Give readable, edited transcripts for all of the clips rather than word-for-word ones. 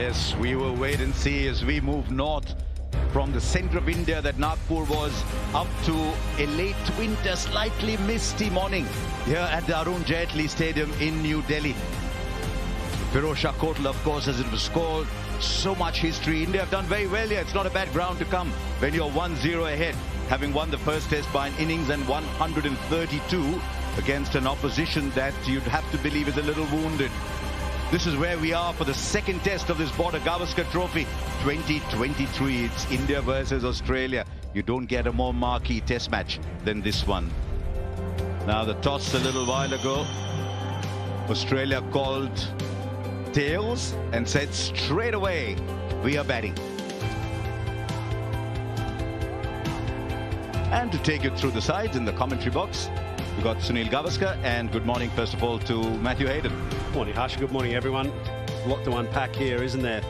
Yes, we will wait and see as we move north from the center of India that Nagpur was up to a late winter, slightly misty morning here at the Arun Jaitley Stadium in New Delhi. Firozshah Kotla, of course, as it was called. So much history. India have done very well here. It's not a bad ground to come when you're 1-0 ahead, having won the first test by an innings and 132 against an opposition that you'd have to believe is a little wounded. This is where we are for the second test of this Border Gavaskar Trophy 2023. It's India versus Australia. You don't get a more marquee test match than this one. Now the toss a little while ago, Australia called tails and said straight away, we are batting. And to take it through the sides in the commentary box, we've got Sunil Gavaskar, and good morning first of all to Matthew Hayden. Morning Harsh, good morning everyone. A lot to unpack here, isn't there?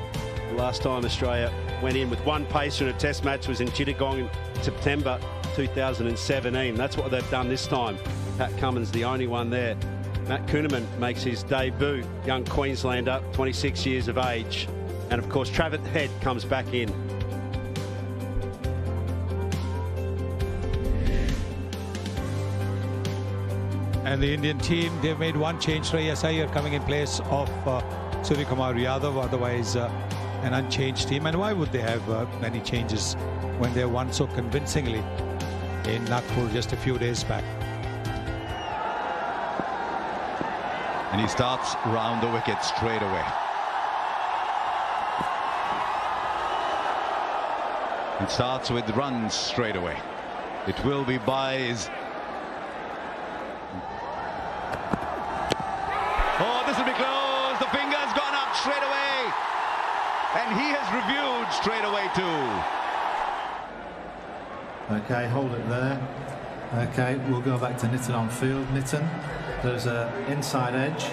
The last time Australia went in with one pacer in a test match was in Chittagong in September 2017. That's what they've done this time. Pat Cummins the only one there. Matt Kuhnemann makes his debut, young Queenslander, 26 years of age. And of course Travis Head comes back in. And the Indian team, they've made one change. Shreyas Iyer coming in place of Suryakumar Yadav, otherwise an unchanged team. And why would they have many changes when they won so convincingly in Nagpur just a few days back? And he starts round the wicket straight away. And starts with runs straight away. It will be byes. Oh, this will be close. The finger's gone up straight away. And he has reviewed straight away too. Okay, hold it there. Okay, we'll go back to Nitin on field. Nitin, there's an inside edge,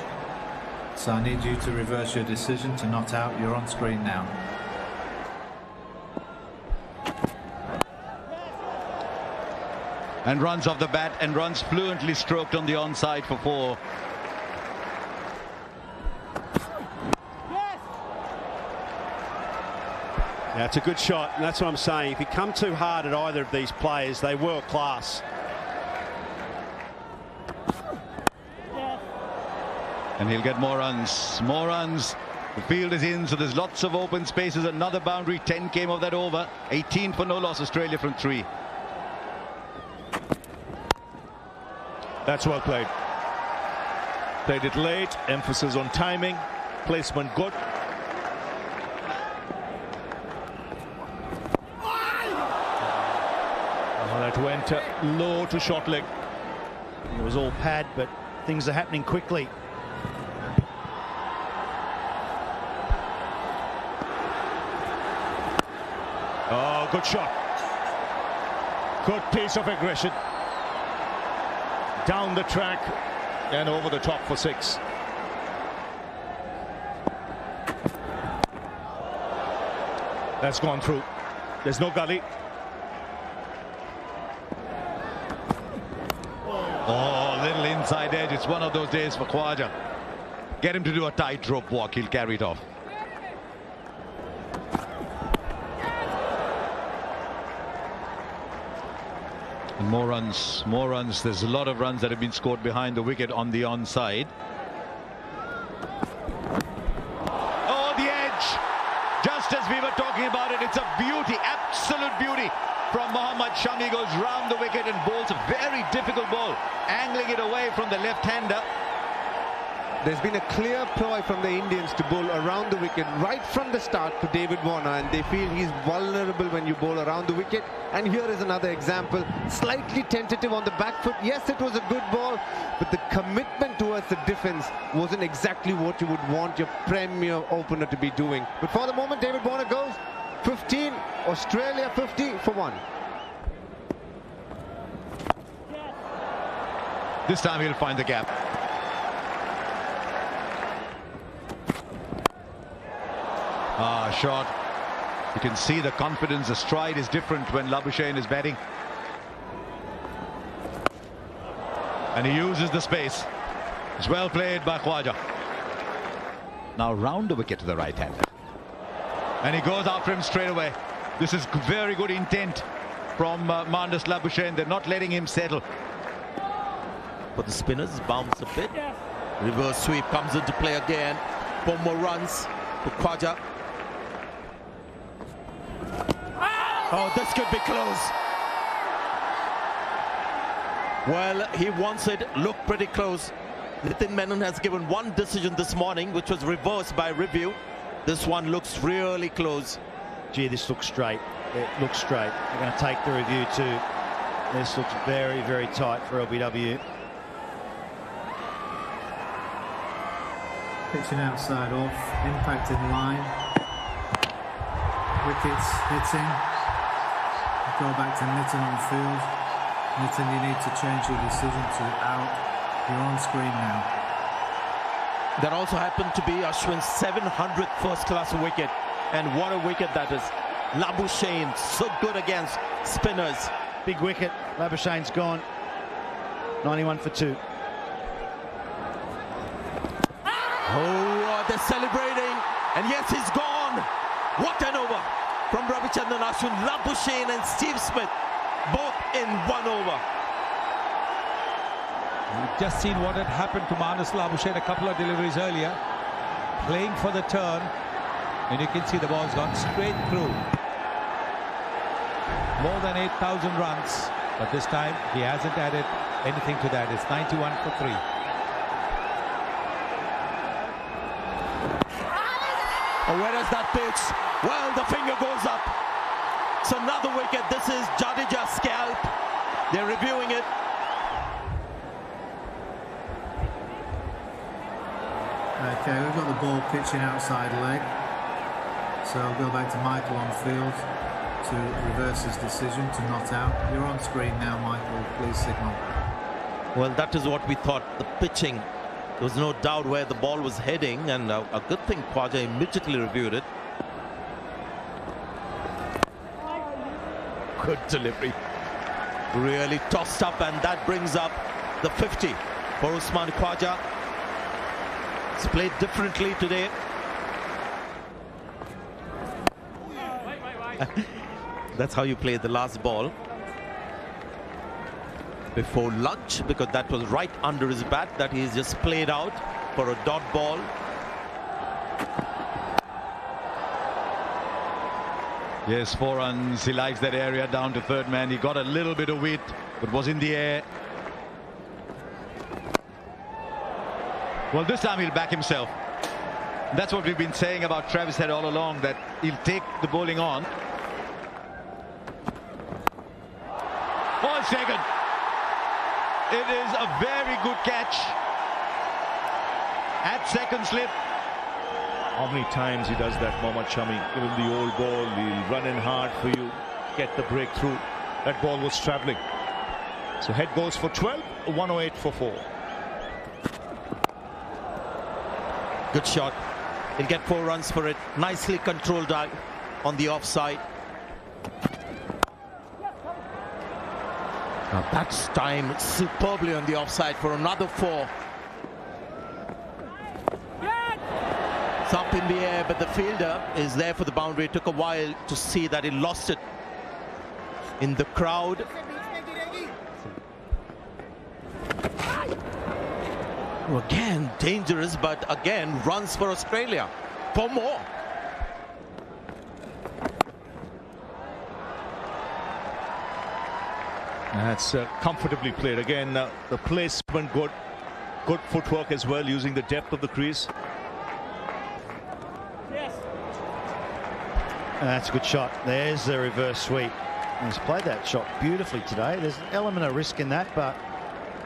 so I need you to reverse your decision to not out. You're on screen now. And runs off the bat and runs fluently stroked on the onside for 4. Yeah, it's a good shot, and that's what I'm saying. If you come too hard at either of these players, they world class. And he'll get more runs. More runs. The field is in, so there's lots of open spaces. Another boundary. 10 came of that over. 18 for no loss. Australia from 3. That's well played. Played it late. Emphasis on timing. Placement good. That went low to short leg. It was all pad, but things are happening quickly. Oh, good shot. Good piece of aggression. Down the track and over the top for 6. That's gone through. There's no gully. Oh, little inside edge. It's one of those days for Khwaja. Get him to do a tightrope walk. He'll carry it off. And more runs, more runs. There's a lot of runs that have been scored behind the wicket on the onside. Oh, the edge. Just as we were talking about it, it's a beauty, absolute beauty. From Mohammad Shami, goes round the wicket and bowls a very difficult ball, angling it away from the left-hander. There's been a clear ploy from the Indians to bowl around the wicket right from the start to David Warner, and they feel he's vulnerable when you bowl around the wicket. And here is another example, slightly tentative on the back foot. Yes, it was a good ball, but the commitment towards the defense wasn't exactly what you would want your premier opener to be doing. But for the moment, David Warner goes 15, Australia 50 for 1. This time he'll find the gap. Ah, shot. You can see the confidence, the stride is different when Labuschagne is batting. And he uses the space. It's well played by Khwaja. Now round the wicket to the right hander. And he goes after him straight away. This is very good intent from Mandis Labuschagne. They're not letting him settle. For the spinners, bounce a bit. Reverse sweep comes into play again. 4 more runs for Khwaja. Oh, this could be close. Well, he wants it. Look pretty close. Nitin Menon has given one decision this morning, which was reversed by review. This one looks really close. Gee, this looks straight. It looks straight. They're going to take the review too. This looks very, very tight for LBW. Pitching outside off, impact in line. Wickets hitting. Go back to Nitin on field. Nitin, you need to change your decision to out. You're on screen now. That also happened to be Ashwin's 700th first-class wicket. And what a wicket that is. Labuschagne, so good against spinners. Big wicket. Labuschagne's gone. 91 for 2. Oh, they're celebrating. And yes, he's gone. What an over from Ravichandran Ashwin. Labuschagne and Steve Smith, both in 1 over. We've just seen what had happened to Mandis Labuschagne a couple of deliveries earlier. Playing for the turn. And you can see the ball's gone straight through. More than 8,000 runs. But this time, he hasn't added anything to that. It's 91 for 3. Oh, where is that pitch? Well, the finger goes up. So another wicket. This is Jadeja's scalp. They're reviewing it. Okay, we've got the ball pitching outside leg. So I'll go back to Michael on field to reverse his decision to not out. You're on screen now, Michael. Please signal. Well, that is what we thought. The pitching. There was no doubt where the ball was heading, and a good thing Khwaja immediately reviewed it. Good delivery. Really tossed up, and that brings up the 50 for Usman Khwaja. It's played differently today. That's how you play the last ball before lunch, because that was right under his bat that he's just played out for a dot ball. Yes, 4 runs. He likes that area down to third man. He got a little bit of width, but was in the air. Well, this time he'll back himself. That's what we've been saying about Travis Head all along, that he'll take the bowling on. On second. It is a very good catch. At second slip. How many times he does that, Mohammad Shami? Give him the old ball, he'll run in hard for you, get the breakthrough. That ball was travelling. So Head goes for 12, 108 for 4. Good shot. He'll get 4 runs for it. Nicely controlled out on the offside. Now that's timed superbly on the offside for another 4. It's up in the air, but the fielder is there for the boundary. It took a while to see that he lost it in the crowd. Again, dangerous, but again, runs for Australia. 4 more. That's comfortably played. Again, the placement good. Good footwork as well, using the depth of the crease. That's a good shot. There's the reverse sweep. He's played that shot beautifully today. There's an element of risk in that, but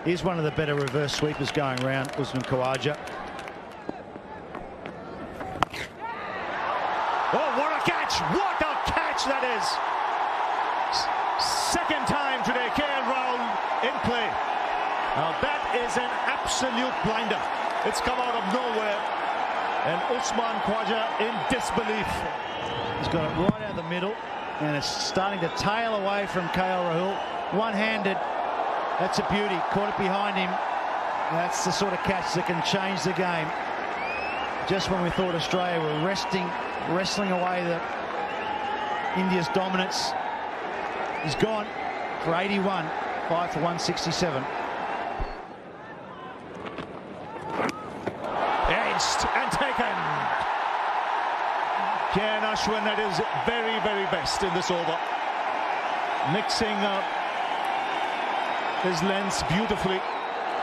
he's one of the better reverse sweepers going around, Usman Khwaja. Oh, what a catch! What a catch that is! Second time today, KL Rahul in play. Now that is an absolute blinder. It's come out of nowhere. And Usman Khwaja in disbelief. He's got it right out the middle, and it's starting to tail away from KL Rahul. One-handed. That's a beauty. Caught it behind him. That's the sort of catch that can change the game. Just when we thought Australia were resting wrestling away India's dominance. He's gone for 81, 5 for 167. Edged and taken. Kian Ashwin at his very, very best in this over. Mixing up his lengths beautifully.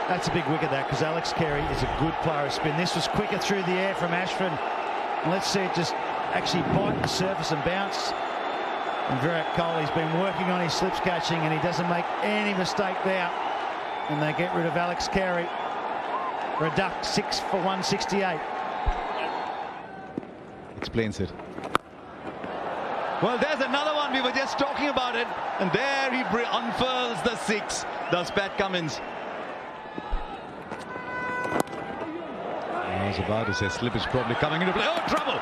That's a big wicket, that, because Alex Carey is a good player of spin. This was quicker through the air from Ashwin. Let's see it just actually bite the surface and bounce. And Virat Kohli's been working on his slips catching, and he doesn't make any mistake there. And they get rid of Alex Carey for a duck, 6 for 168. Explains it. Well, there's another one. We were just talking about it. And there he unfurls the 6. Does Pat Cummins. I was about to say slip is probably coming into play. Oh, trouble!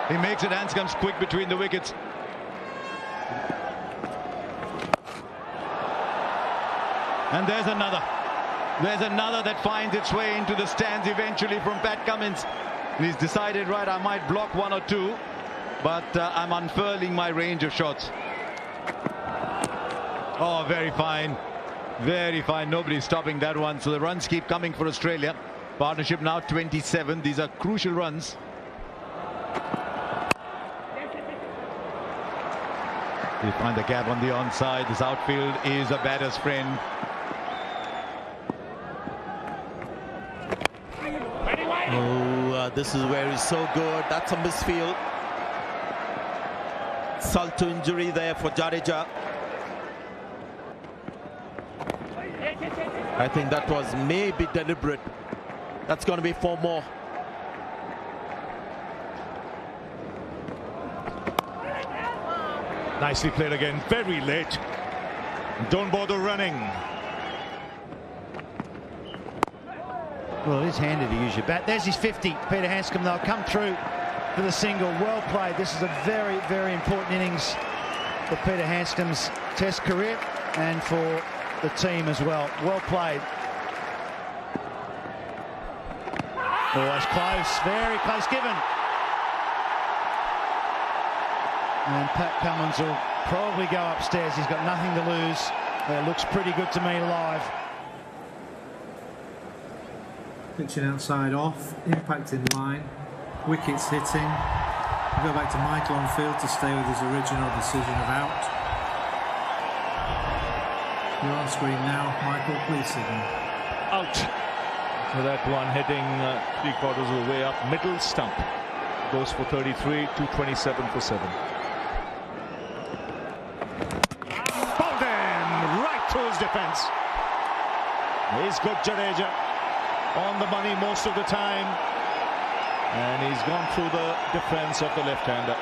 He makes it. Hands comes quick between the wickets. And there's another. There's another that finds its way into the stands eventually from Pat Cummins. And he's decided, right, I might block 1 or 2, but I'm unfurling my range of shots. Oh, very fine. Very fine. Nobody's stopping that one. So the runs keep coming for Australia. Partnership now 27. These are crucial runs. You find the gap on the onside. This outfield is a batter's friend. Oh, this is where he's so good. That's a misfield. Salt to injury there for Jadeja. I think that was maybe deliberate. That's going to be 4 more. Nicely played again, very late. Don't bother running. Well, it is handy to use your bat. There's his 50. Peter Handscomb, they'll come through for the single. Well played. This is a very, very important innings for Peter Handscomb's Test career and for the team as well. Well played. Oh, it's close. Very close given. And Pat Cummins will probably go upstairs. He's got nothing to lose. It looks pretty good to me live. Pitching outside off, impact in line, wickets hitting. We'll go back to Michael on field to stay with his original decision of out. You're on screen now, Michael, please signal. Out. So that one heading 3/4 of the way up, middle stump. Goes for 33, 227 for 7. Bowled in, right to his defence. He's good, Jadeja. On the money most of the time, and he's gone through the defense of the left-hander.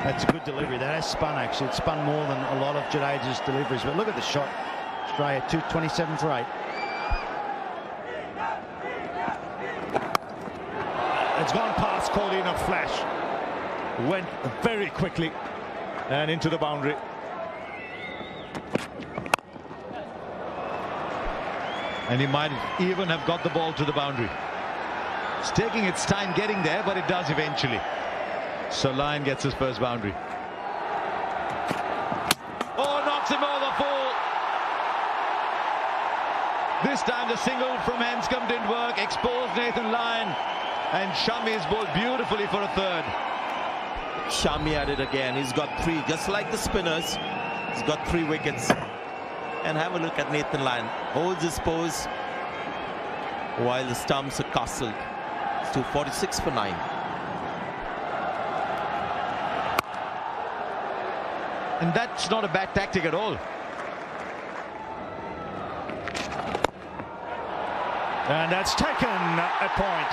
That's a good delivery. That has spun, actually. It's spun more than a lot of Jadeja's deliveries. But look at the shot. Australia 227 for 8. It's gone past Kohli in a flash. Went very quickly and into the boundary. And he might even have got the ball to the boundary. It's taking its time getting there, but it does eventually. So Lyon gets his first boundary. Oh, knocks him over full. This time the single from Handscomb didn't work. Exposed Nathan Lyon. And Shami's bowled beautifully for a 3rd. Shami at it again. He's got 3, just like the spinners. He's got 3 wickets. And have a look at Nathan Lyon. Holds his pose while the stumps are castled. It's 246 for 9. And that's not a bad tactic at all. And that's taken at point.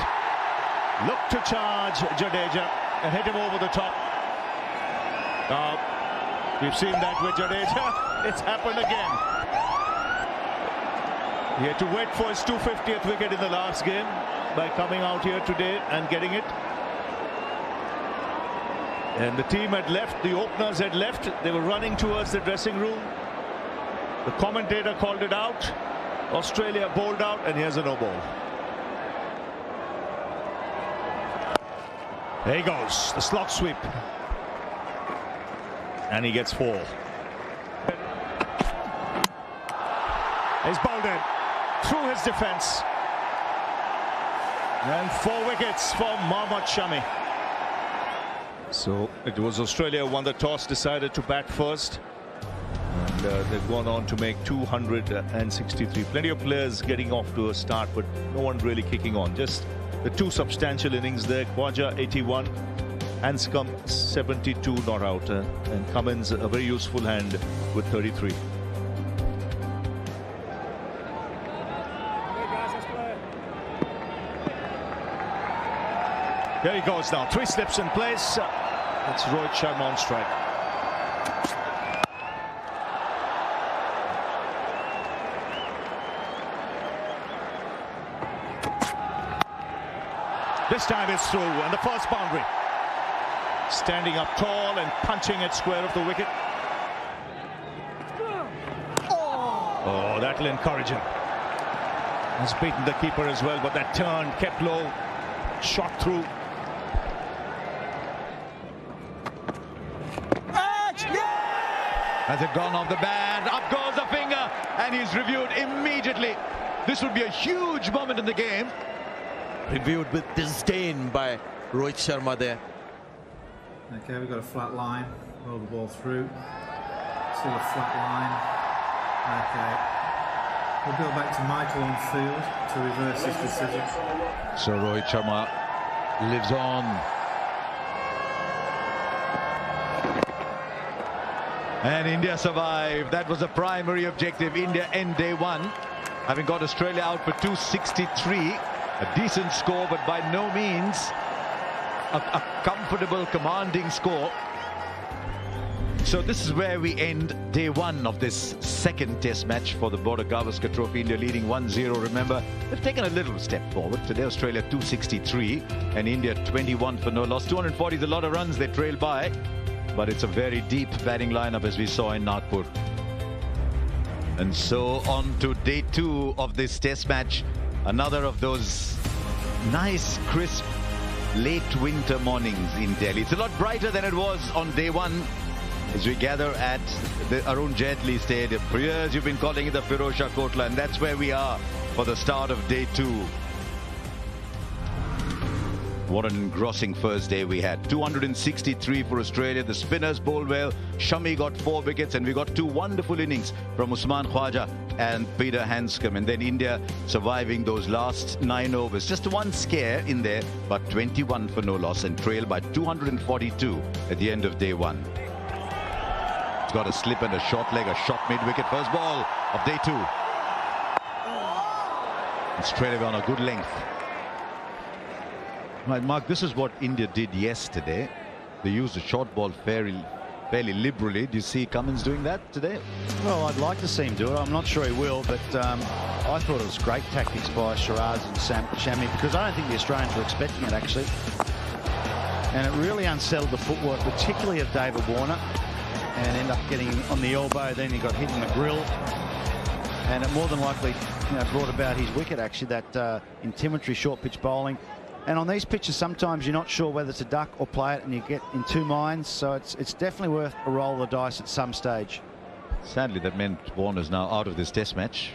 Look to charge Jadeja and hit him over the top. Now, we've seen that with Jadeja. It's happened again. He had to wait for his 250th wicket in the last game by coming out here today and getting it. And the team had left, the openers had left. They were running towards the dressing room. The commentator called it out. Australia bowled out, and here's a no ball. There he goes, the slog sweep. And he gets 4. He's bowled in through his defence. And 4 wickets for Mohammad Shami. So it was Australia who won the toss, decided to bat first. And they've gone on to make 263. Plenty of players getting off to a start, but no one really kicking on. Just the 2 substantial innings there. Khwaja 81, Anscombe 72 not out, and Cummins a very useful hand with 33. There he goes now. 3 slips in place. It's Rohit Sharma on strike. This time it's through, and the first boundary. Standing up tall and punching it square of the wicket. Oh, that'll encourage him. He's beaten the keeper as well, but that turn kept low, shot through. Has it gone off the bat? Up goes the finger, and he's reviewed immediately. This would be a huge moment in the game. Reviewed with disdain by Rohit Sharma there. Okay, we've got a flat line. Roll the ball through. Still a flat line. Okay. We'll go back to Michael on field to reverse his decision. So Rohit Sharma lives on. And India survived. That was the primary objective. India end day 1, having got Australia out for 263. A decent score, but by no means a comfortable, commanding score. So this is where we end day 1 of this second test match for the Border Gavaskar Trophy. India leading 1-0. Remember, they've taken a little step forward. Today Australia 263 and India 21 for no loss. 240 is a lot of runs they trail by, but it's a very deep batting lineup as we saw in Nagpur. And so on to day 2 of this test match. Another of those nice, crisp, late winter mornings in Delhi. It's a lot brighter than it was on day 1 as we gather at the Arun Jaitley Stadium. For years you've been calling it the Firozshah Kotla, and that's where we are for the start of day 2. What an engrossing first day we had. 263 for Australia. The spinners bowled well. Shami got 4 wickets, and we got 2 wonderful innings from Usman Khwaja and Peter Handscomb. And then India surviving those last 9 overs. Just 1 scare in there, but 21 for no loss, and trailed by 242 at the end of day 1. It's got a slip and a short leg, a shot mid-wicket. First ball of day 2. And straight away on a good length. Right, Mark, this is what India did yesterday. They used the short ball fairly liberally. Do you see Cummins doing that today? Well, I'd like to see him do it. I'm not sure he will, but I thought it was great tactics by Shiraz and Shami, because I don't think the Australians were expecting it, actually. And it really unsettled the footwork, particularly of David Warner, and ended up getting on the elbow. Then he got hit in the grill, and it more than likely brought about his wicket, actually, that intimidatory short pitch bowling. And on these pitches, sometimes you're not sure whether to duck or play it, and you get in 2 minds. So it's definitely worth a roll of the dice at some stage. Sadly, that meant Warner's now out of this test match.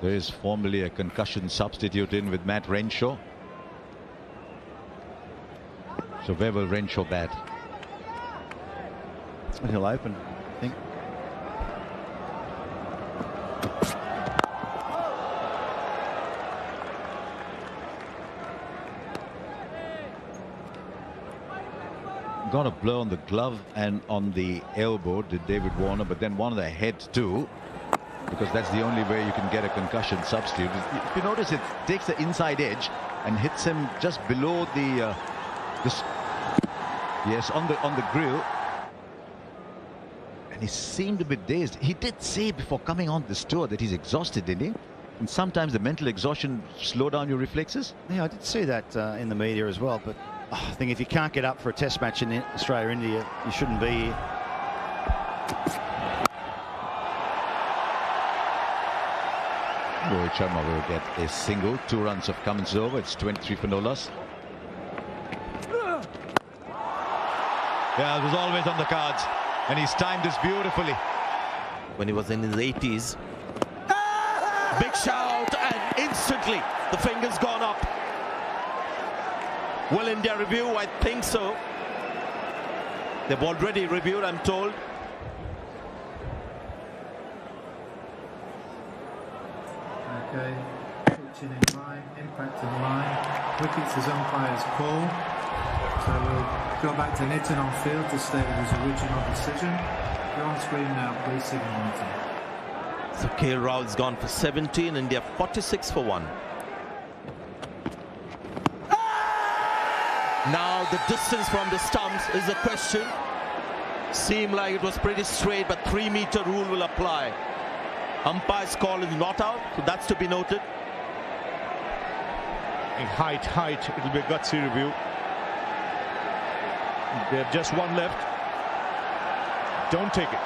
There is formally a concussion substitute in with Matt Renshaw. So where will Renshaw bat? He'll open, I think. Got a blow on the glove and on the elbow, did David Warner, but then one on the head too, because that's the only way you can get a concussion substitute. If you notice, it takes the inside edge and hits him just below the on the grill, and he seemed a bit dazed. He did say before coming on this tour that he's exhausted, didn't he? And sometimes the mental exhaustion slow down your reflexes. Yeah, I did see that in the media as well, but I think if you can't get up for a test match in Australia or India, you shouldn't be here. Rohit Sharma will get a single. 2 runs of Cummins over. It's 23 for no loss. Yeah, it was always on the cards, and he's timed this beautifully. When he was in his 80s. Big shout, and instantly the finger's gone up. Will India review? I think so. They've already reviewed, I'm told. Okay, pitching in line, impact in line. Wickets as umpire's call. So we'll go back to Nitin on field to state his original decision. You're on screen now, please signal Nitin. So KL Rahul's gone for 17, India 46 for 1. Now the distance from the stumps is a question. Seemed like it was pretty straight, but 3-meter rule will apply. Umpire's call is not out, so that's to be noted. In height, it'll be a gutsy review. They have just one left. Don't take it.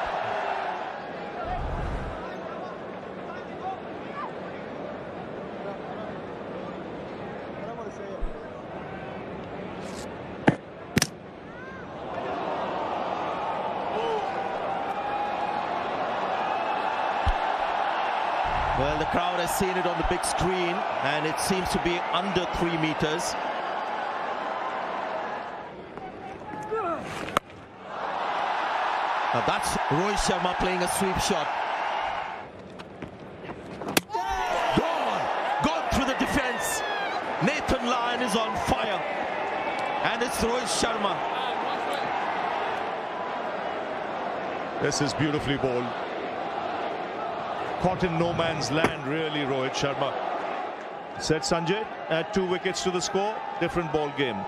Well, the crowd has seen it on the big screen, and it seems to be under 3 meters. Now that's Rohit Sharma playing a sweep shot. Gone through the defense. Nathan Lyon is on fire, and it's Rohit Sharma. This is beautifully bowled. Caught in no man's land, really, Rohit Sharma. Said Sanjay, add 2 wickets to the score, different ball game.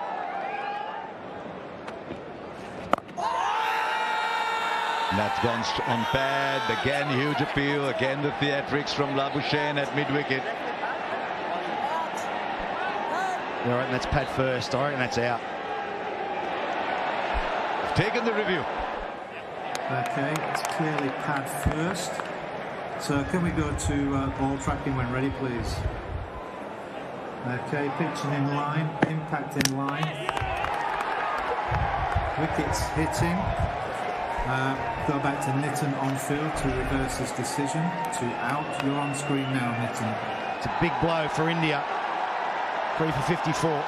That's gone on pad. Again, huge appeal. Again, the theatrics from Labuschagne at mid-wicket. All right, and that's pad first. I reckon that's out. Taken the review. Okay, it's clearly pad first. So can we go to ball tracking when ready, please? Okay, pitching in line, impact in line. Wickets hitting. Go back to Nitin on field to reverse his decision to out. You're on screen now, Nitin. It's a big blow for India. 3 for 54.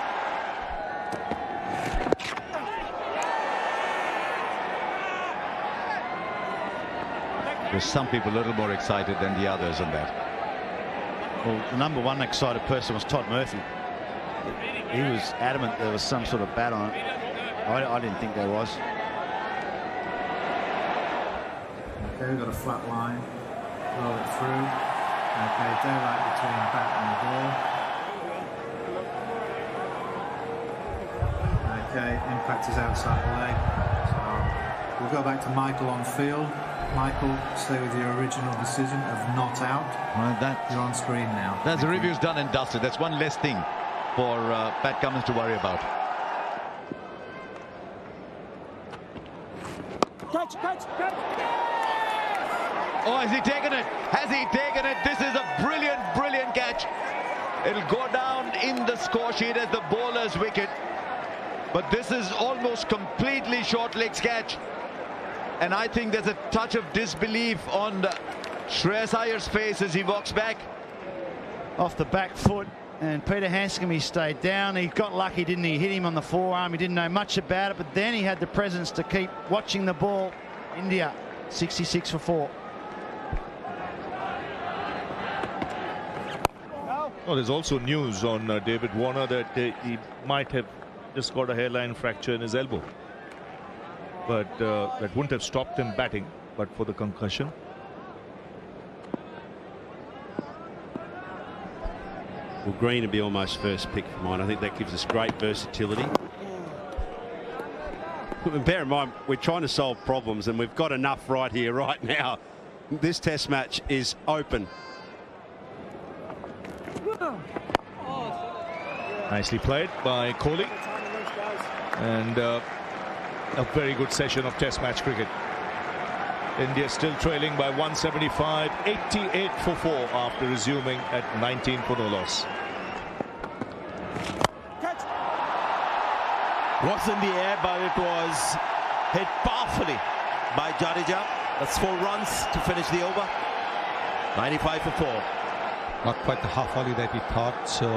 There's some people a little more excited than the others on that. Well, the number one excited person was Todd Murphy. He was adamant there was some sort of bat on it. I didn't think there was. Okay, we've got a flat line. Roll it through. Okay, daylight between bat and ball. Okay, impact is outside the leg. So we'll go back to Michael on field. Michael, stay with your original decision of not out. Well, you're on screen now. That's the review's done and dusted. That's one less thing for Pat Cummins to worry about. Catch! Oh, has he taken it? Has he taken it? This is a brilliant catch. It'll go down in the score sheet as the bowler's wicket. But this is almost completely short legs catch. And I think there's a touch of disbelief on Shreyas Iyer's face as he walks back. Off the back foot, and Peter Handscomb, he stayed down. He got lucky, didn't he? Hit him on the forearm. He didn't know much about it, but then he had the presence to keep watching the ball. India, 66 for 4. Well, there's also news on David Warner that he might have just got a hairline fracture in his elbow. But that wouldn't have stopped him batting, but for the concussion. Well, Green would be almost first pick for mine. I think that gives us great versatility. Bear in mind, we're trying to solve problems, and we've got enough right here, right now. This test match is open. Nicely played by Kohli. And a very good session of test match cricket. India still trailing by 175, 88 for 4 after resuming at 19 for no loss. Was in the air, but it was Hit powerfully by Jadeja. That's 4 runs to finish the over. 95 for 4. Not quite the half volley that we thought, so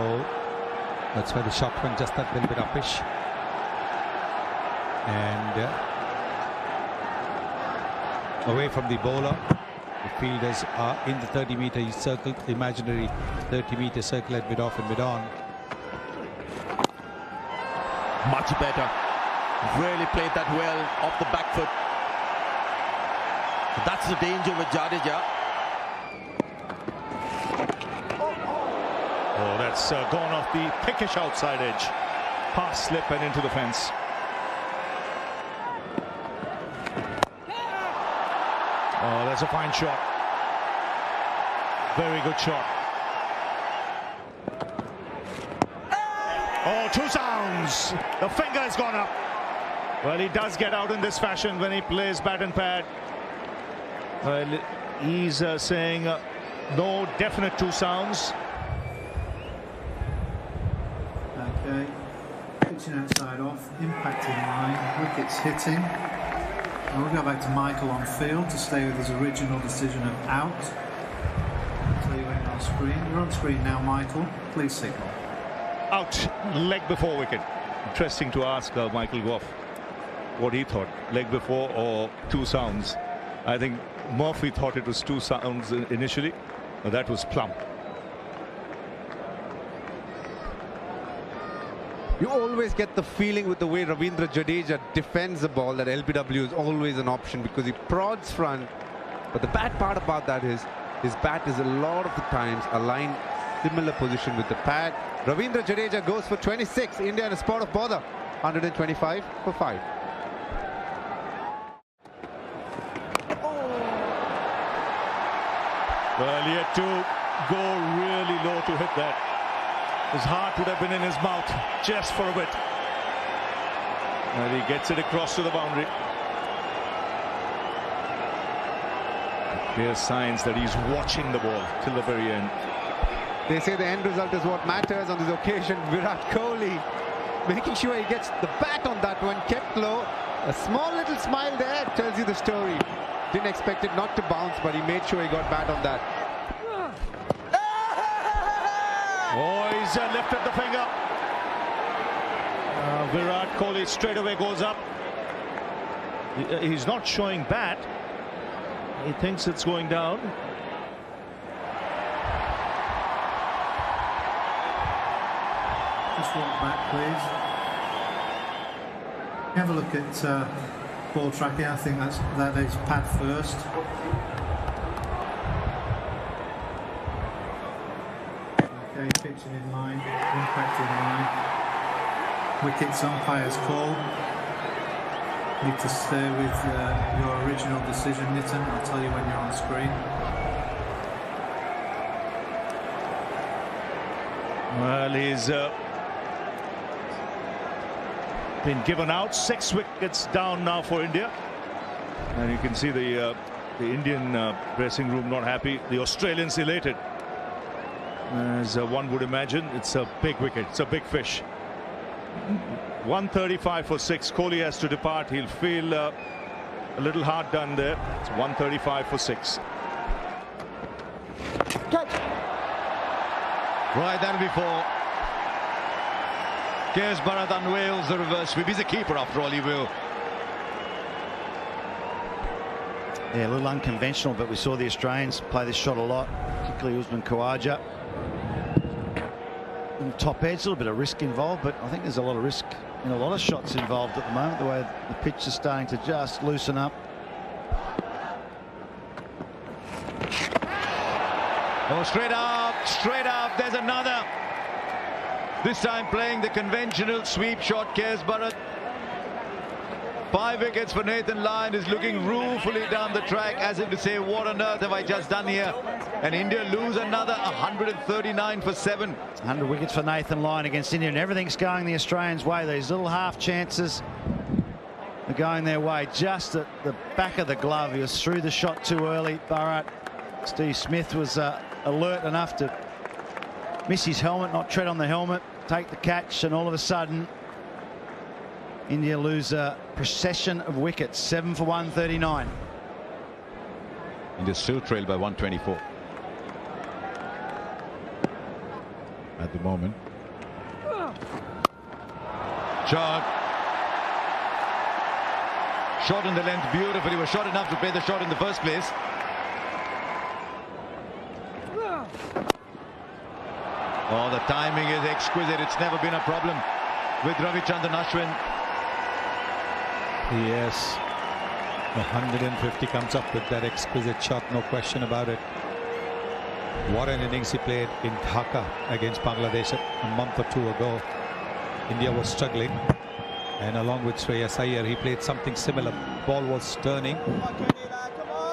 that's why the shot went just that little bit uppish. And away from the bowler. The fielders are in the 30-meter circle, imaginary 30-meter circle at mid-off and mid-on. Much better. Really played that well off the back foot. That's the danger with Jadeja. Oh, that's gone off the pickish outside edge. Pass slip and into the fence. Oh, that's a fine shot. Very good shot. Oh, 2 sounds. The finger has gone up. Well, he does get out in this fashion when he plays bat and pad. Well, he's saying no definite 2 sounds. Okay, pitching outside off, impacting line, wickets hitting. And we'll go back to Michael on field to stay with his original decision of out. I'll tell you when you're on screen. You're on screen now, Michael. Please signal. Out, leg before wicket. Interesting to ask Michael Goff what he thought, leg before or 2 sounds. I think Murphy thought it was 2 sounds initially, but that was plump. You always get the feeling with the way Ravindra Jadeja defends the ball that LBW is always an option because he prods front. But the bad part about that is his bat is a lot of the times aligned similar position with the pad. Ravindra Jadeja goes for 26. India in a spot of bother. 125 for 5. Well, he had to go really low to hit that. His heart would have been in his mouth just for a bit. And he gets it across to the boundary. Clear signs that he's watching the ball till the very end. They say the end result is what matters on this occasion. Virat Kohli making sure he gets the bat on that one, kept low. A small little smile there tells you the story. Didn't expect it not to bounce, but he made sure he got bat on that. Oh, he's lifted the finger. Virat Kohli straight away goes up. He's not showing bat. He thinks it's going down. Just walk back, please. Have a look at ball tracking. I think that is pad first. Okay, pitching in line, impact in line. Wickets, umpire's call. Need to stay with your original decision, Nitin. I'll tell you when you're on screen. Well, he's been given out. 6 wickets down now for India. And you can see the Indian dressing room not happy. The Australians elated. As one would imagine, it's a big wicket. It's a big fish. 135 for 6. Kohli has to depart. He'll feel a little hard done there. It's 135 for 6. Catch. Right, that'll be 4. Kears Bharat unveils the reverse sweep. He's a keeper after all, he will. Yeah, a little unconventional, but we saw the Australians play this shot a lot, particularly Usman Khawaja. In the top edge, a little bit of risk involved, but I think there's a lot of risk in a lot of shots involved at the moment, the way the pitch is starting to just loosen up. Oh, straight up, there's another. This time playing the conventional sweep shot, Kears Bharat. 5 wickets for Nathan Lyon, is looking ruefully down the track as if to say, what on earth have I just done here? And India lose another 139 for 7. 100 wickets for Nathan Lyon against India, and everything's going the Australians' way. These little half chances are going their way. Just at the back of the glove, he was through the shot too early. Bharat, Steve Smith was alert enough to miss his helmet, not tread on the helmet, take the catch, and all of a sudden India lose a procession of wickets, 7 for 139. India still trailed by 124 at the moment. Shot in the length beautifully. Was short enough to play the shot in the first place. Oh, the timing is exquisite. It's never been a problem with Ravichandran Ashwin. Yes, the 150 comes up with that exquisite shot, no question about it. What an innings he played in Dhaka against Bangladesh a month or two ago. India was struggling, and along with Shreyas Iyer, he played something similar. Ball was turning,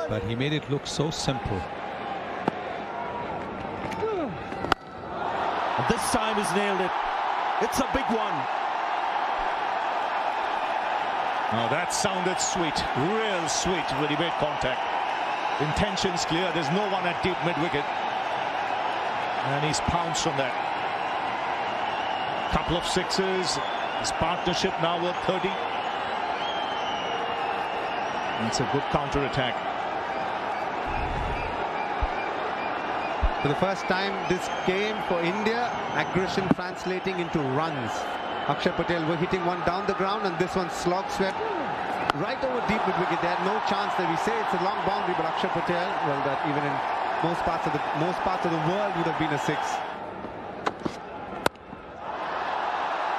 but he made it look so simple. This time he's nailed it. It's a big one. Now that sounded sweet, real sweet when he made contact. Intentions clear, there's no one at deep mid-wicket. And he's pounced on that. Couple of sixes, his partnership now worth 30. It's a good counter-attack. For the first time this game for India, aggression translating into runs. Akshar Patel were hitting one down the ground, and this one slog swept right over deep mid wicket. They had no chance there. We say it's a long boundary, but Akshar Patel, well, that even in most parts of the world would have been a six.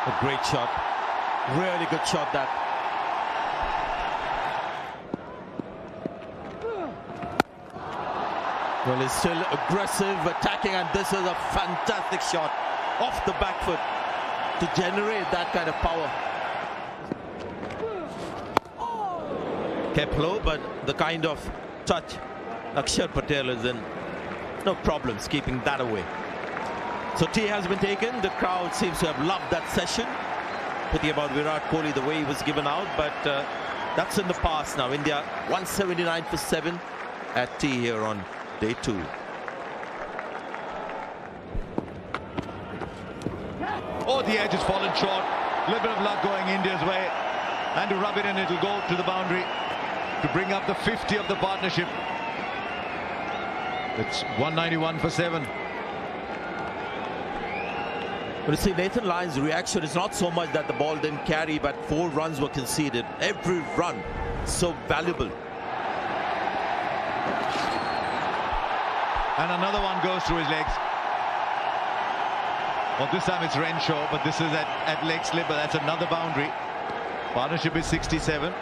A great shot. Really good shot that. Well, he's still aggressive, attacking, and this is a fantastic shot off the back foot to generate that kind of power. Kept low, but the kind of touch Akshar Patel is in. No problems keeping that away. So tea has been taken. The crowd seems to have loved that session. Pity about Virat Kohli, the way he was given out, but that's in the past now. India 179 for 7 at tea here on day 2. Oh, the edge has fallen short. A little bit of luck going India's way. And to rub it in, it'll go to the boundary to bring up the 50 of the partnership. It's 191 for 7. But you see, Nathan Lyon's reaction is not so much that the ball didn't carry, but 4 runs were conceded. Every run so valuable. And another one goes through his legs. Well, this time it's Renshaw, but this is at leg slip, but that's another boundary. Partnership is 67.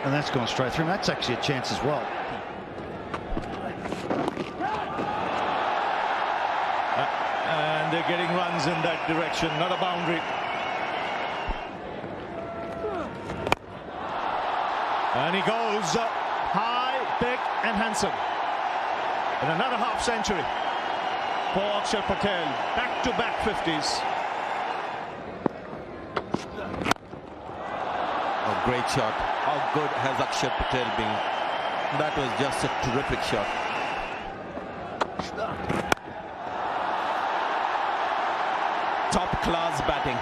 And that's gone straight through. That's actually a chance as well. And they're getting runs in that direction, not a boundary. And he goes high, big and handsome. And another half century for Akshar Patel. Back-to-back 50s. A great shot. How good has Akshar Patel been? That was just a terrific shot. Top class batting.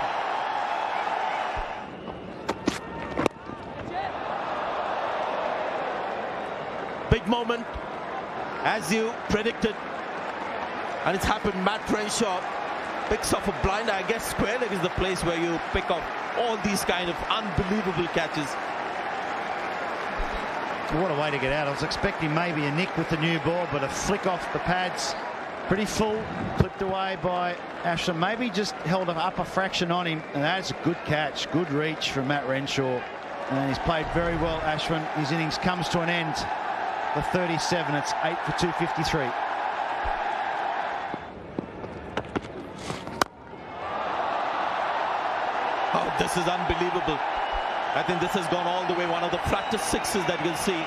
Big moment, as you predicted, and it's happened. Matt Renshaw picks off a blinder. I guess square leg is the place where you pick off all these kind of unbelievable catches. What a way to get out. I was expecting maybe a nick with the new ball, but a flick off the pads. Pretty full, clipped away by Ashwin. Maybe just held an upper fraction on him, and that's a good catch, good reach from Matt Renshaw. And he's played very well, Ashwin. His innings comes to an end. The 37, it's 8 for 253. Oh, this is unbelievable. I think this has gone all the way. One of the practice sixes that you'll see.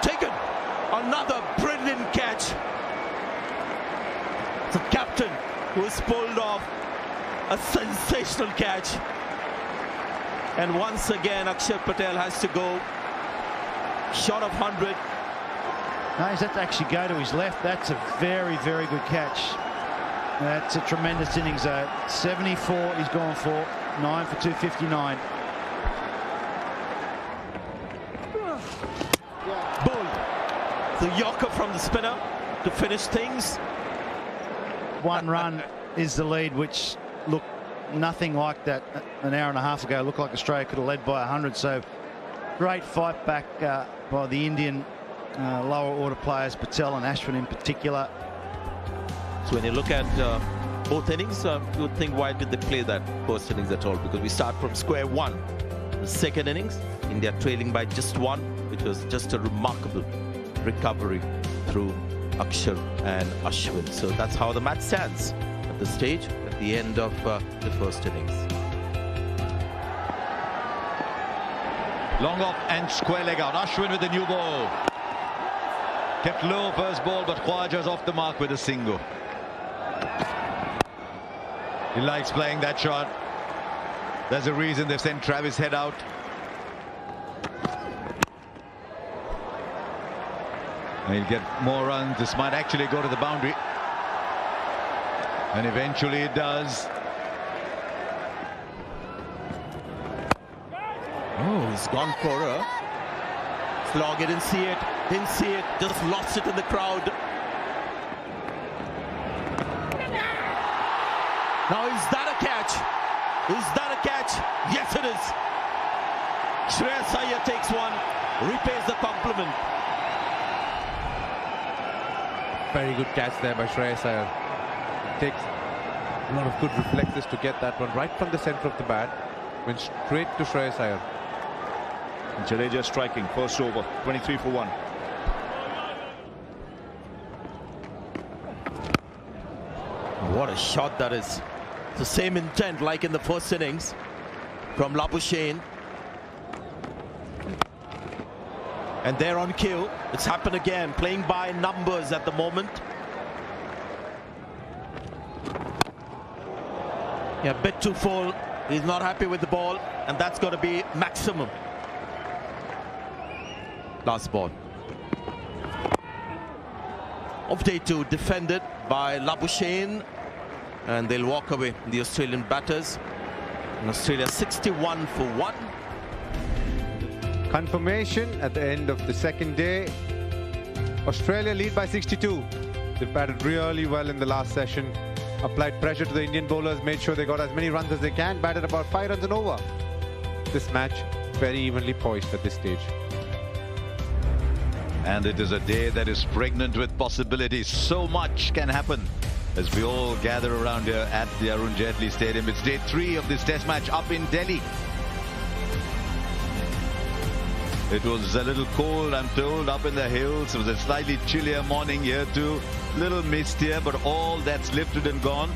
Taken. Another brilliant catch. The captain who has pulled off a sensational catch. And once again, Akshar Patel has to go short of 100. No, he's had to actually go to his left. That's a very, very good catch. That's a tremendous innings, though. 74 he's gone for, 9 for 259. Bull. The Yorker from the spinner to finish things. 1 run is the lead, which looked nothing like that an hour and a half ago. Looked like Australia could have led by 100. So great fight back by the Indian lower order players, Patel and Ashwin in particular. So when you look at both innings, you would think, why did they play that first innings at all? Because we start from square one. The second innings, India trailing by just 1, which was just a remarkable recovery through Akshar and Ashwin. So that's how the match stands at this stage, at the end of the first innings. Long off and square leg out. Ashwin with the new ball. Kept low first ball, but Khwaja's off the mark with a single. He likes playing that shot. There's a reason they've sent Travis Head out. And he'll get more runs. This might actually go to the boundary. And eventually it does. Oh, he's gone for a slog. He didn't see it. Didn't see it. Just lost it in the crowd. Now, is that a catch? Is that a catch? Yes, it is. Shreyas Iyer takes one, repays the compliment. Very good catch there by Shreyas Iyer. Takes a lot of good reflexes to get that one right from the center of the bat. Went straight to Shreyas Iyer. And Jadeja striking, first over, 23 for 1. What a shot that is. It's the same intent like in the first innings from Labuschagne. And they're on cue. It's happened again, playing by numbers at the moment. Yeah, a bit too full. He's not happy with the ball, and that's got to be maximum. Last ball. Off day 2, defended by Labuschagne, and they'll walk away, the Australian batters. And Australia 61 for 1. Confirmation at the end of the second day. Australia lead by 62. They batted really well in the last session. Applied pressure to the Indian bowlers, made sure they got as many runs as they can, batted about 5 runs and over. This match very evenly poised at this stage. And it is a day that is pregnant with possibilities. So much can happen as we all gather around here at the Arun Jaitley Stadium. It's day 3 of this test match up in Delhi. It was a little cold, I'm told, up in the hills. It was a slightly chillier morning here too. Little mist here, but all that's lifted and gone.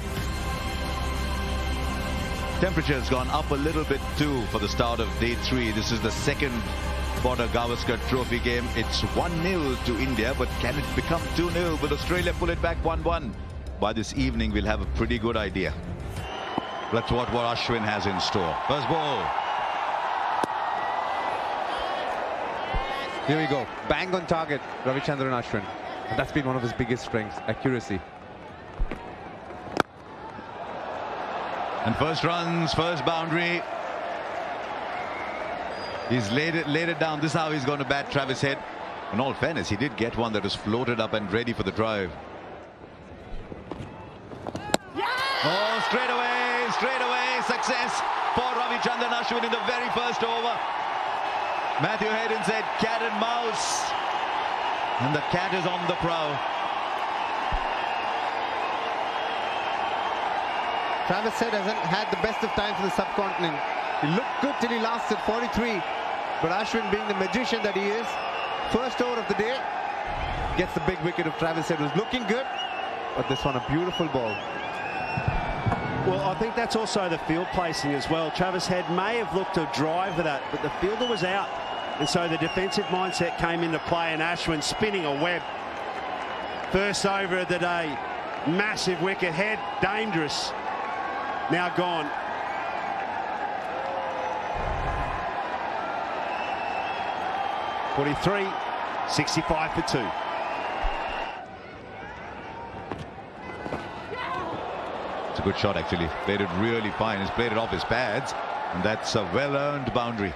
Temperature has gone up a little bit too for the start of day 3. This is the second Border Gavaskar Trophy game. It's 1-0 to India, but can it become 2-0? Will Australia pull it back 1-1? By this evening, we'll have a pretty good idea. That's what Ashwin has in store. First ball. Here we go. Bang on target, Ravichandran Ashwin. And that's been one of his biggest strengths, accuracy. And first runs, first boundary. He's laid it down. This is how he's going to bat, Travis Head. In all fairness, he did get one that was floated up and ready for the drive. Oh, straight away, success for Ravichandran Ashwin in the very first over. Matthew Hayden said cat and mouse, and the cat is on the prowl. Travis Head hasn't had the best of times in the subcontinent. He looked good till he lasted 43, but Ashwin, being the magician that he is, first over of the day, gets the big wicket of Travis Head. Was looking good, but this one a beautiful ball. Well, I think that's also the field placing as well. Travis Head may have looked to drive for that, but the fielder was out. And so the defensive mindset came into play, and Ashwin spinning a web. First over of the day. Massive wicket. Head dangerous. Now gone. .43, 65 for 2. good shot, actually. Played it really fine. He's played it off his pads, and that's a well-earned boundary.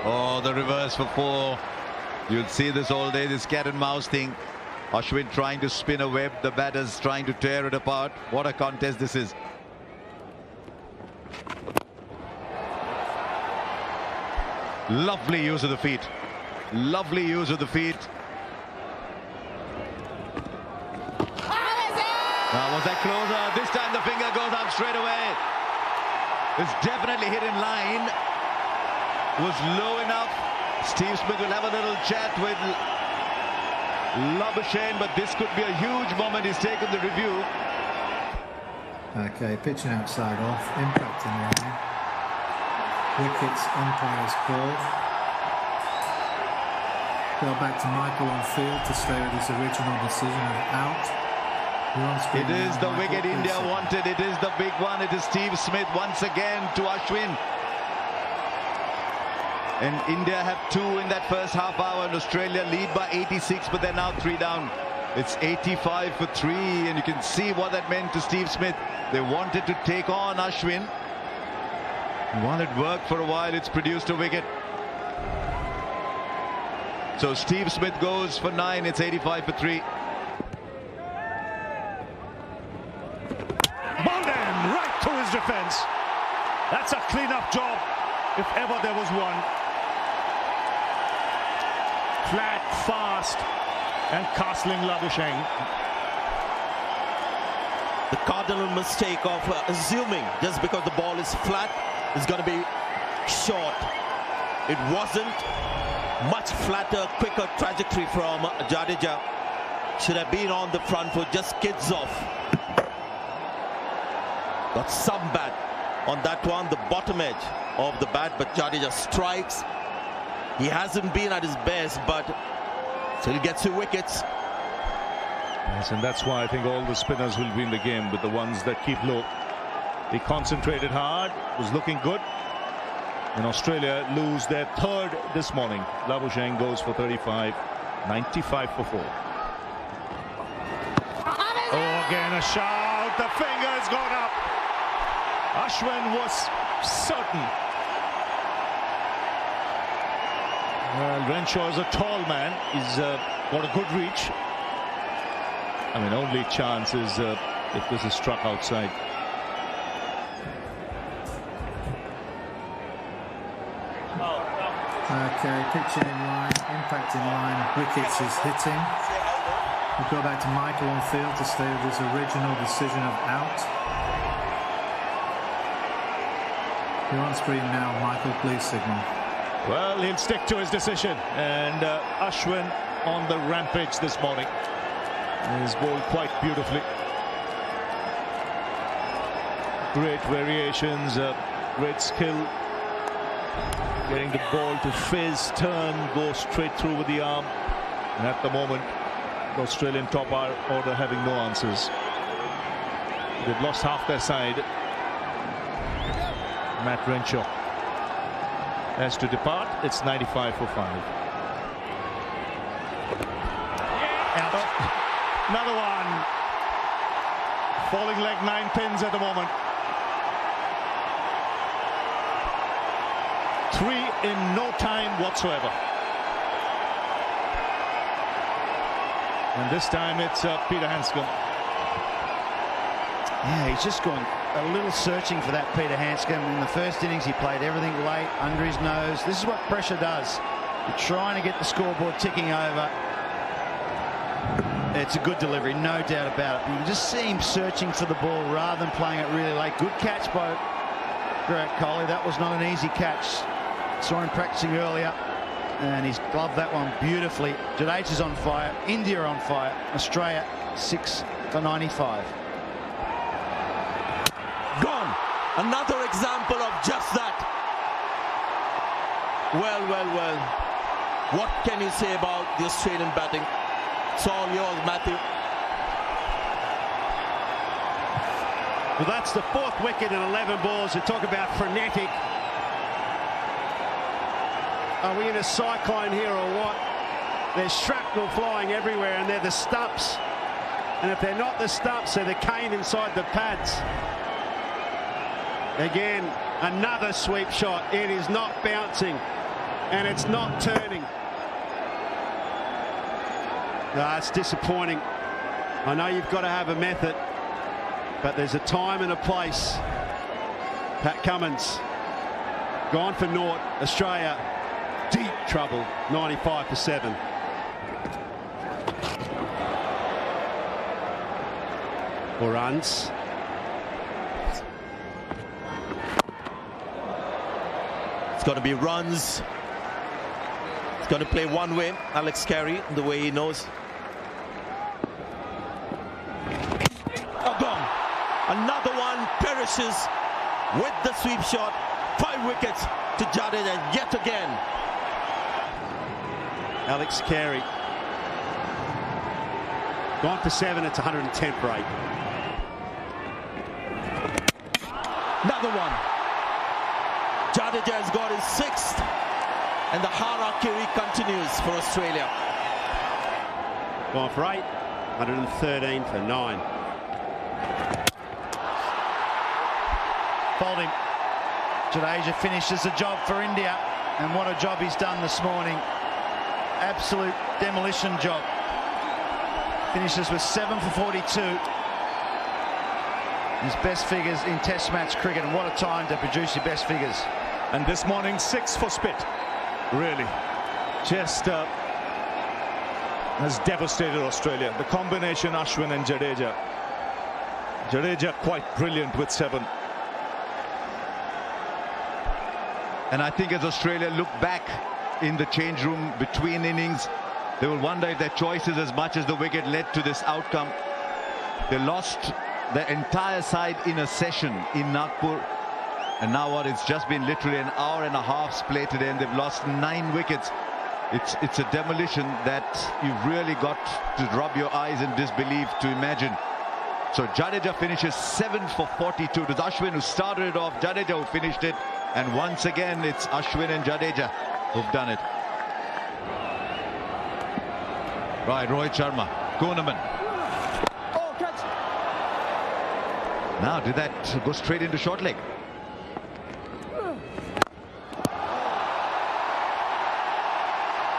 Oh, the reverse for 4. You'll see this all day, this cat and mouse thing. Ashwin trying to spin a web, the batters trying to tear it apart. What a contest this is. Lovely use of the feet. Lovely use of the feet. Was that closer? This time the finger goes up straight away. It's definitely hit in line. Was low enough. Steve Smith will have a little chat with Labuschagne, but this could be a huge moment. He's taken the review. Okay, pitching outside off, impact in line. Wickets, umpire's call. Go back to Michael on field to stay with his original decision of out. It is the wicket India wanted. It is the big one. It is Steve Smith once again to Ashwin. And India have 2 in that first half hour, and Australia lead by 86, but they're now 3 down. It's 85 for 3, and you can see what that meant to Steve Smith. They wanted to take on Ashwin. While it worked for a while, it's produced a wicket. So Steve Smith goes for 9. It's 85 for 3. Bolden right to his defense. That's a clean-up job, if ever there was one. Flat, fast, and castling Labuschagne. The cardinal mistake of assuming just because the ball is flat is going to be short. It wasn't. Much flatter, quicker trajectory from Jadeja. Should have been on the front foot, just skids off. Got some bat on that one, the bottom edge of the bat, but Jadeja strikes. He hasn't been at his best, but still gets 2 wickets. Yes, and that's why I think all the spinners will be in the game, with the ones that keep low. They concentrated hard, was looking good. And Australia lose their 3rd this morning. Labuschagne goes for 35, 95 for 4. Oh, again a shout. The finger has gone up. Ashwin was certain. Well, Renshaw is a tall man. He's got a good reach. I mean, only chance is if this is struck outside. Okay, pitching in line, impact in line, wickets is hitting. We'll go back to Michael on field to stay with his original decision of out. You're on screen now, Michael, please signal. Well, he'll stick to his decision, and Ashwin on the rampage this morning. He's bowled quite beautifully. Great variations, great skill. Getting the ball to fizz, turn, go straight through with the arm. And at the moment, the Australian top order having no answers. They've lost half their side. Matt Renshaw has to depart. It's 95 for 5. Out. Another one. Falling leg, 9 pins at the moment. 3 in no time whatsoever. And this time it's Peter Handscomb. Yeah, he's just gone a little searching for that Peter Handscomb. In the first innings, he played everything late, under his nose. This is what pressure does. You're trying to get the scoreboard ticking over. It's a good delivery, no doubt about it. You can just see him searching for the ball rather than playing it really late. Good catch by Virat Kohli. That was not an easy catch. Saw him practicing earlier, and he's gloved that one beautifully. Jadeja's on fire, India on fire, Australia 6 for 95. Gone. Another example of just that. Well, well, well. What can you say about the Australian batting? It's all yours, Matthew. Well, that's the 4th wicket in 11 balls. You talk about frenetic. Are we in a cyclone here or what? They're strapped shrapnel flying everywhere, and they're the stumps. And if they're not the stumps, they're the cane inside the pads. Again, another sweep shot. It is not bouncing, and it's not turning. It's disappointing. I know you've got to have a method, but there's a time and a place. Pat Cummins gone for naught. Australia deep trouble, 95-7. For runs. It's going to be runs. It's going to play one way. Alex Carey, the way he knows. Oh, gone. Another one perishes with the sweep shot. 5 wickets to Jadeja yet again. Alex Carey gone for 7. It's 110 for 8. Another one. Jadeja has got his 6th, and the harakiri continues for Australia. Gone for 8. 113 for 9. Folding. Jadeja finishes the job for India, and what a job he's done this morning. Absolute demolition job. Finishes with 7 for 42. His best figures in Test match cricket, and what a time to produce your best figures. And this morning, 6 for Spit. Really, just has devastated Australia. The combination Ashwin and Jadeja. Jadeja quite brilliant with 7. And I think as Australia look back in the change room between innings, they will wonder if their choices, as much as the wicket, led to this outcome. They lost the entire side in a session in Nagpur, and now what, it's just been literally an hour and a half's play today, and they've lost 9 wickets. It's a demolition that you've really got to rub your eyes in disbelief to imagine. So Jadeja finishes 7 for 42. It was Ashwin who started it off, Jadeja who finished it, and once again it's Ashwin and Jadeja who've done it. Right, Rohit Sharma, Konaman. Oh, catch! Now, did that go straight into short leg?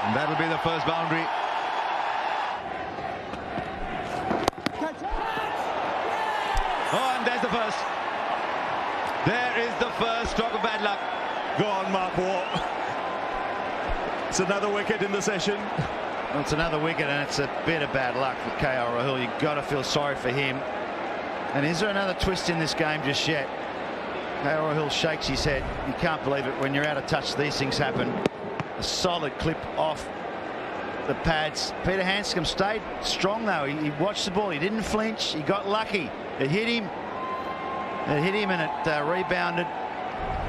And that'll be the first boundary. Oh, and there's the first. There is the first stroke of bad luck. Go on, Mark Waugh. It's another wicket in the session. Well, it's another wicket, and it's a bit of bad luck for KL Rahul. You've got to feel sorry for him. And is there another twist in this game just yet? KL Rahul shakes his head. You can't believe it. When you're out of touch, these things happen. A solid clip off the pads. Peter Handscomb stayed strong, though. He watched the ball. He didn't flinch. He got lucky. It hit him. It hit him, and it rebounded.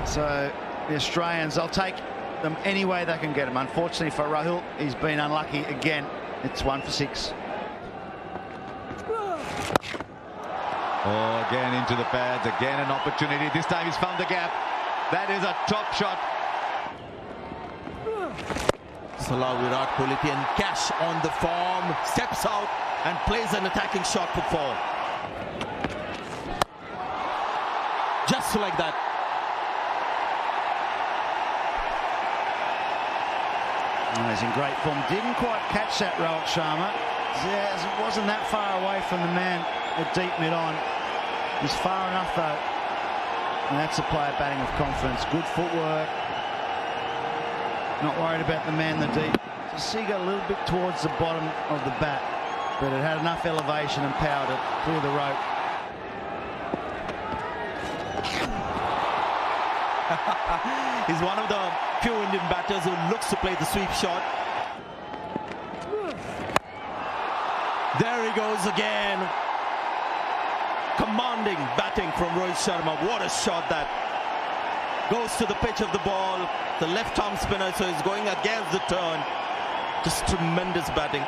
So the Australians, they'll take them any way they can get them. Unfortunately for Rahul, he's been unlucky again. It's 1 for 6. Oh, again into the pads, again an opportunity. This time he's found the gap. That is a top shot. Allow Virat Kohli and Cash on the form, steps out and plays an attacking shot for 4. Just like that. He's in great form. Didn't quite catch that, Rohit Sharma. Yeah, it wasn't that far away from the man at deep mid-on. He's far enough, though. And that's a player batting with confidence. Good footwork. Not worried about the man in the deep. Just see, got a little bit towards the bottom of the bat, but it had enough elevation and power to clear the rope. He's one of the few Indian batters who looks to play the sweep shot. There he goes again. Commanding batting from Rohit Sharma. What a shot that. Goes to the pitch of the ball. The left-arm spinner, so he's going against the turn. Just tremendous batting.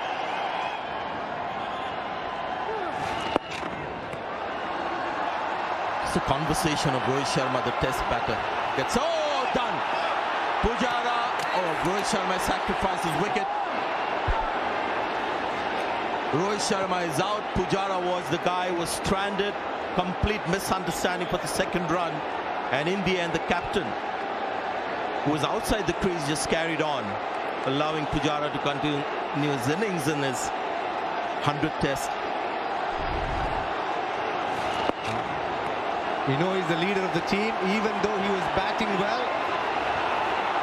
It's a conversation of Rohit Sharma, the test batter. Gets done. Pujara. Oh, Rohit Sharma sacrificed his wicket. Rohit Sharma is out. Pujara was the guy who was stranded. Complete misunderstanding for the second run. And in the end, the captain, who was outside the crease, just carried on, allowing Pujara to continue his innings in his 100th test. You know he's the leader of the team, even though he was batting well.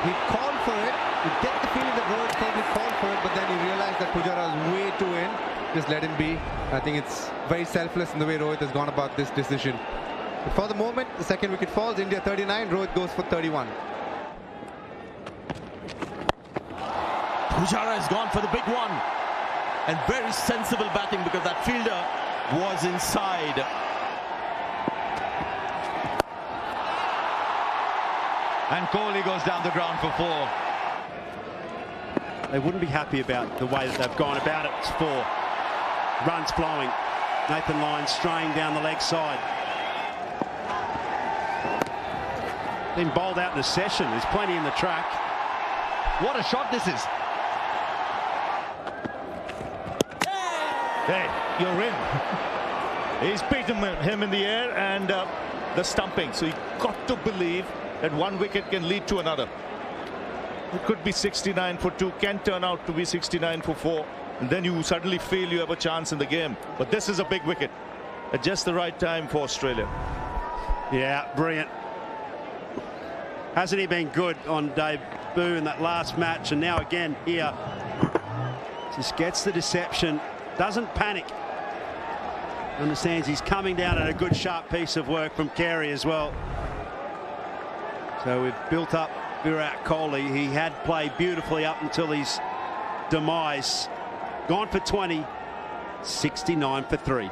He called for it. You get the feeling that Rohit probably called for it, but then he realized that Pujara was way too in. Just let him be. I think it's very selfless in the way Rohit has gone about this decision. But for the moment, the second wicket falls. India 39, Rohit goes for 31. Pujara has gone for the big one. And very sensible batting because that fielder was inside. And Kohli goes down the ground for 4. They wouldn't be happy about the way that they've gone about it. It's 4 runs flowing. Nathan Lyon straying down the leg side. Been bowled out in the session. There's plenty in the track. What a shot this is. Hey, you're in. He's beaten him in the air and the stumping. So you got to believe that one wicket can lead to another. It could be 69 for 2, can turn out to be 69 for 4, and then you suddenly feel you have a chance in the game. But this is a big wicket at just the right time for Australia. Yeah, brilliant. Hasn't he been good on debut in that last match, and now again here. Just gets the deception, doesn't panic. Understands he's coming down at a good sharp piece of work from Carey as well. So we've built up Virat Kohli. He had played beautifully up until his demise. Gone for 20, 69 for 3.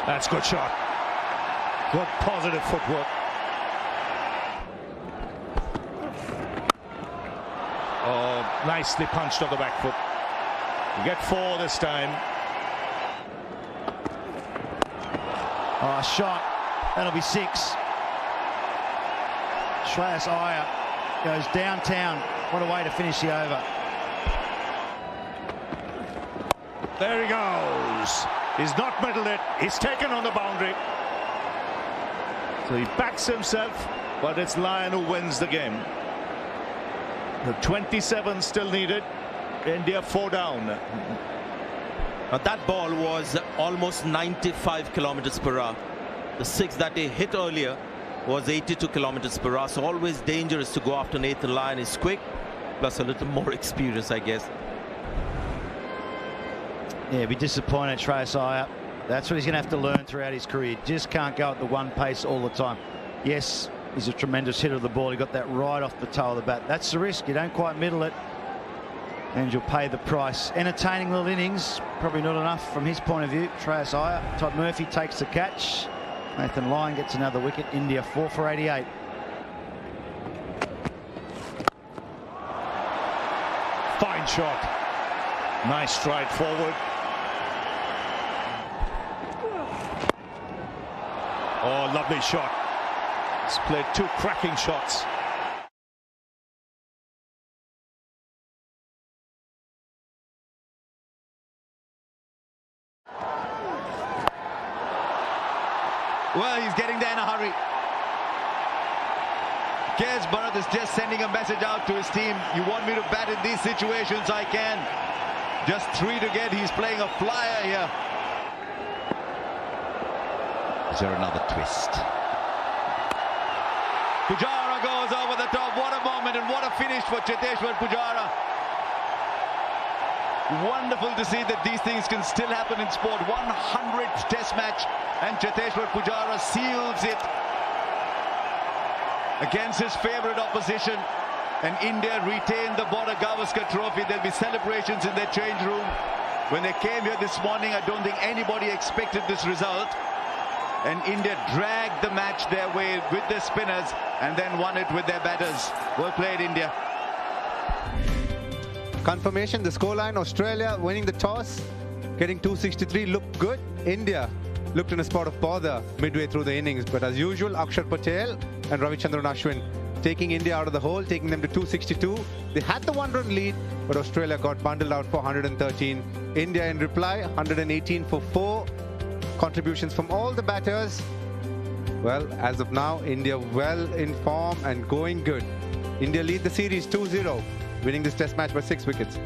That's good shot. Good positive footwork. Oh, nicely punched on the back foot. You get 4 this time. Oh, shot. That'll be 6. Shreyas Iyer goes downtown. What a way to finish the over. There he goes. He's not middled it. He's taken on the boundary. So he backs himself, but it's Lyon who wins the game. The 27 still needed. India 4 down. Now that ball was almost 95 kilometers per hour. The 6 that he hit earlier was 82 kilometers per hour. So always dangerous to go after Nathan Lyon. He's quick, plus a little more experience, I guess. Yeah, be disappointed, Shreyas Iyer. That's what he's going to have to learn throughout his career. Just can't go at the one pace all the time. Yes, he's a tremendous hitter of the ball. He got that right off the toe of the bat. That's the risk. You don't quite middle it, and you'll pay the price. Entertaining little innings, probably not enough from his point of view. Shreyas Iyer. Todd Murphy takes the catch. Nathan Lyon gets another wicket. India 4 for 88. Fine shot. Nice stride forward. Oh, lovely shot. He's played 2 cracking shots. Well, he's getting there in a hurry. KS Bharat is just sending a message out to his team. You want me to bat in these situations? I can. Just 3 to get. He's playing a flyer here. Is there another twist? Pujara goes over the top. What a moment and what a finish for Cheteshwar Pujara. Wonderful to see that these things can still happen in sport. 100th test match and Cheteshwar Pujara seals it against his favourite opposition, and India retain the Border Gavaskar trophy. There'll be celebrations in their change room. When they came here this morning, I don't think anybody expected this result, and India dragged the match their way with their spinners and then won it with their batters. Well played, India. Confirmation, the scoreline: Australia winning the toss, getting 263, looked good. India looked in a spot of bother midway through the innings, but as usual, Akshar Patel and Ravichandran Ashwin taking India out of the hole, taking them to 262. They had the one-run lead, but Australia got bundled out for 113. India in reply, 118 for 4. Contributions from all the batters. Well, as of now, India well in form and going good. India lead the series 2-0, winning this test match by 6 wickets.